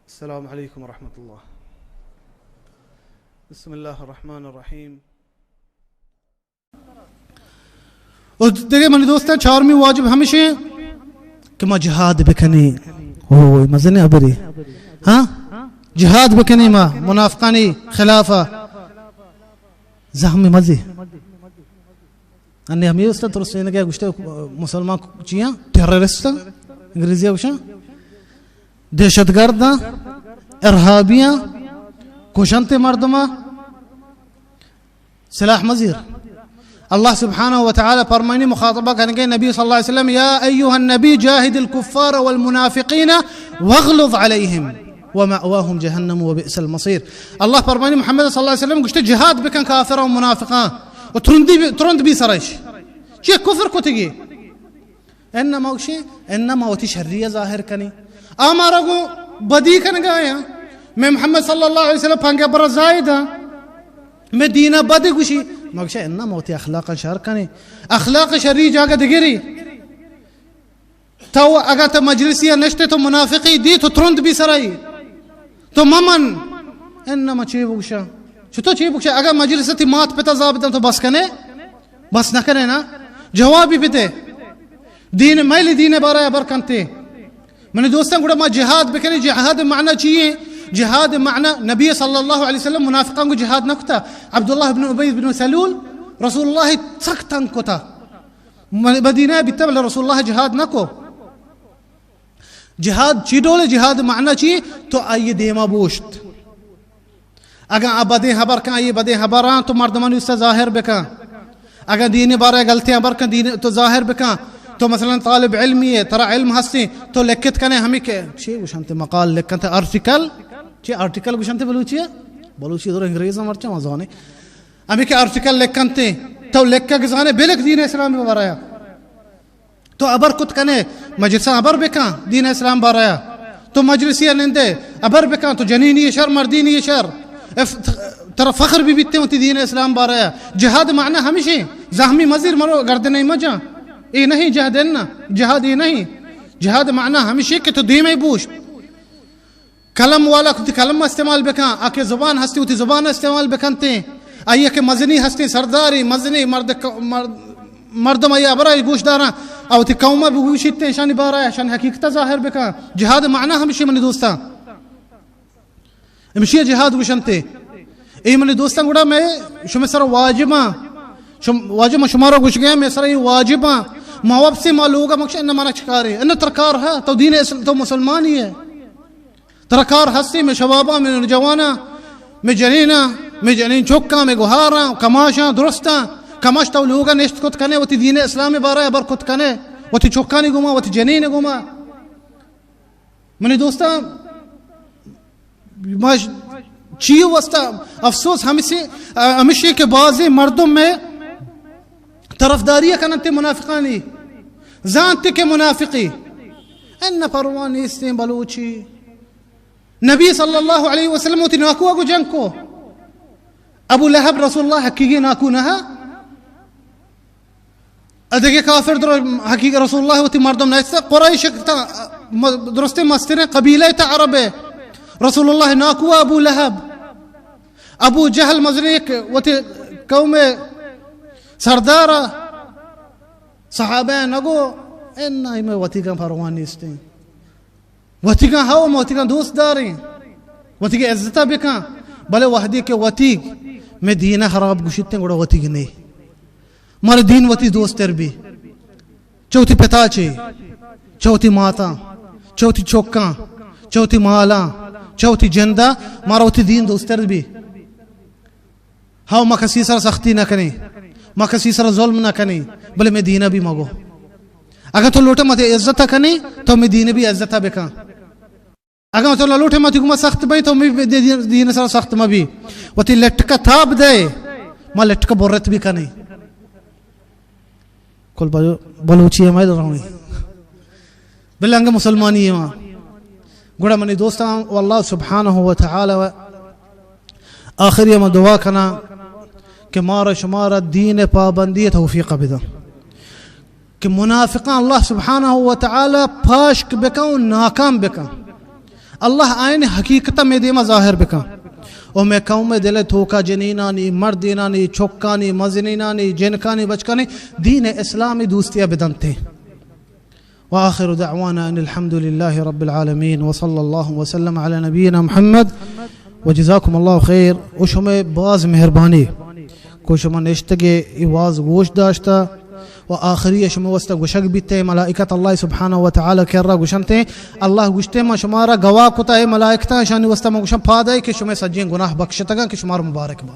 السلام عليكم ورحمة الله. بسم الله الرحمن الرحيم. और देखिए मेरे दोस्तों, 4वीं वाजिब हमेशा कि मैं जिहाद बकनी हो मजे ने अबरी हाँ जिहाद बकनी मा मुनाफिकानी खिलाफा जहमी मजे अन्य हमें उस्ता तो उसने क्या गुस्ते मुसलमान चिया टेररिस्ट अंग्रेजी उषा दहशतगर्द इरहाबियां कुशंते मर्दमा सिलाह मजीर अल्लाह सुब्हानहु व तआला फरमाने मुखातबा करेंगे नबी सल्लल्लाहु अलैहि वसल्लम, या अय्युहन नबी जाहिदिल कुफ्फार वल मुनाफिकीन वगलुज़ अलैहिम व मअवाहुम जहन्नम व बि'सल मसीर। अल्लाह फरमाने मोहम्मद सल्लल्लाहु अलैहि वसल्लम गुश्ते जिहाद बिकन काफिर व मुनाफिका और तुरंत भी सरश ये कुफ्र को तगी इन्नमा उशे इन्नमा वती शर्रिया जाहिर कनी आमारा को बदी कन गया मैं मोहम्मद सल्लल्लाहु अलैहि वसल्लम पंगे बर जायदा मैं दीना बदी गुशी मगशा इन्ना मोती अखलाक शर कने अखलाक शरी जागा दिगिरी तो अगर तो मजलिसिया नश्ते तो मुनाफिकी दी तो तुरंत भी सराई तो ममन इन्ना मचे बुशा छुतो चे बुशा अगर मजलिसती मात पिता जाबिता तो बस कने बस न करे ना जवाब भी पिते दीन मैली दीन बारा बरकंते मैंने दोस्तों गुड़ा मा जिहाद बिकनी जिहाद माना चाहिए जिहाद माना नबी सल्लल्लाहु अलैहि वसल्लम मुनाफिकों को जिहाद न कुता अब्दुल्लाह इब्न उबई इब्न सलूल रसूलुल्लाह सख्तन कुता मदीना बितबल रसूलुल्लाह जिहाद न को जिहाद चिडोले जिहाद माना चाहिए तो आइए देमा बोश्त अगर आबादे हबर का आइए बदे हबरा तो मर्दमान उससे जाहिर बेका अगर दीन बारे गलतियां बर का दीन तो जाहिर बेका तो मसलन तालिब इल्मी है तरा इल्म हस्ती तो लिखत कने हमें के छे गुशंते मकाल लिखते आर्टिकल छे आर्टिकल गुशंते बलूची तो अंग्रेजी मरचा मजाने हमें के आर्टिकल लिखते तो लिख के जाने बेलक दीन इस्लाम में बराया तो अबर कुत कने मजलिस अबर बेका दीन इस्लाम बराया तो मजलिसिया निंदे अबर बेका तो जनीनी शर मर्दीनी शर तरा फख्र भी बीतते होती दीन इस्लाम बराया जिहाद माना हमेशा जहमी मजीर मरो गर्दन नहीं मजा ये नहीं जहदना जिहाद ये नहीं जिहाद माना हमेशा के तो दी में बूश कलम वाला खुद कलम इस्तेमाल बेका आके जुबान हस्ती होती जुबान इस्तेमाल बेकनते आइए के मजनी हस्ती सरदारी मजनी मर्दम आइए बराई गोशदारा और ती कौमा भी गोशिते शानी बारा शान हकीकत जाहिर बेका जिहाद माना हमेशा मनी दोस्ता हमेशा जिहाद गोशनते ए मनी दोस्ता गुड़ा मैं शुमे सर वाजिबा शुमारा गुश गया मैं सर वाजिबा मावब से मालूगा मक्शा इन माना चकारे इन तरकार है तो दीन तो मुसलमान ही है तरकार हस्ती में शबाबा में जवाना में जनीना में जनीन चौका में गुहारा कमाशा दुरुस्ता कमाश तो लोगा नेश्त कुत कने वती दीन इस्लाम में बारा बर कुत कने वती चौका नहीं गुमा वती जनीन गुमा मने दोस्ता ची वस्ता अफसोस हमेशा के बाज़ी मर्दों में तरफदारिया कनते मुनाफिकानी जानते के मुनाफिकी इन परवानी इस्ते बलूची नबी सल्लल्लाहु अलैहि वसल्लम उती नाकुआ को जंग को अबू लहब रसूलुल्लाह हकीकी नाकू नहा अदगे काफिर दर हकीकी रसूलुल्लाह उती मर्दम नैसा कुरैश दुरुस्ते मस्तिने कबीले ता अरबे रसूलुल्लाह नाकुआ अबू लहब अबू जहल मजरिक उती कौमे सरदारा सहाबा नगो इन्ना में वतिका फरवानी इस्ते वतिका हाउ वतिका दोस्त दारी वतिका इज्जत बिका भले वहदी के वतिक में दीन खराब गुशिते गुड़ा वतिक नहीं मारे दीन वती दोस्त तरबी चौथी पिता चे चौथी माता चौथी चौका चौथी माला चौथी जिंदा मारा वती दीन दोस्त तरबी हाउ मखसी सर सख्ती न करें माँ किसी सर जुल्म ना कनी बोले मैं दीना भी मांगो अगर तो लोटे मत इज्जत कनी तो मैं दीन भी इज्जत बेका अगर तो लोटे मत गुमा सख्त भाई तो मैं दीन सर सख्त में भी वो ती लटका थाप दे माँ लटका बोरत भी कनी कुल बलूची है मैं रहूँगी बिल्लांगे मुसलमानी है वहाँ गुड़ा मनी दोस्ता अल्लाह सुब्हानहु व तआला आखिरी में दुआ करना कि मारा शुमारा दीन पाबंदी तौफीक बिदा कि मुनाफिका अल्लाह सुब्हानहु व तआला फाश बेका नाकाम बेका अल्लाह आयन हकीकत में देमा ज़ाहिर बिका और मैं कहूँ में दिले थोका जनीना नी मर्दीना नी छोक्का नी मजनीना नी जिनका नी बचका नी दीन इस्लामी दोस्तियाँ बिदनते व आखिर दअवाना अनिल हम्दुलिल्लाहि रब्बिल आलमीन व सल्लल्लाहु व सल्लम अला नबीना मुहम्मद व जज़ाकुमुल्लाहु खैर। उश हमें बाज मेहरबानी कुछ मन इश्तगे इवाज गोश दाश्ता व आखिरी शमा वस्ता गुशक बीते मलाइकत अल्लाह सुब्हानहु व तआला कर्रा गुशनते अल्लाह गुश्ते मा शुमारा गवाह कुता है मलाइकता शानी वस्ता मा गुशम फादा है कि शुमे सज्जन गुनाह बख्शतगा कि शुमार मुबारक बा।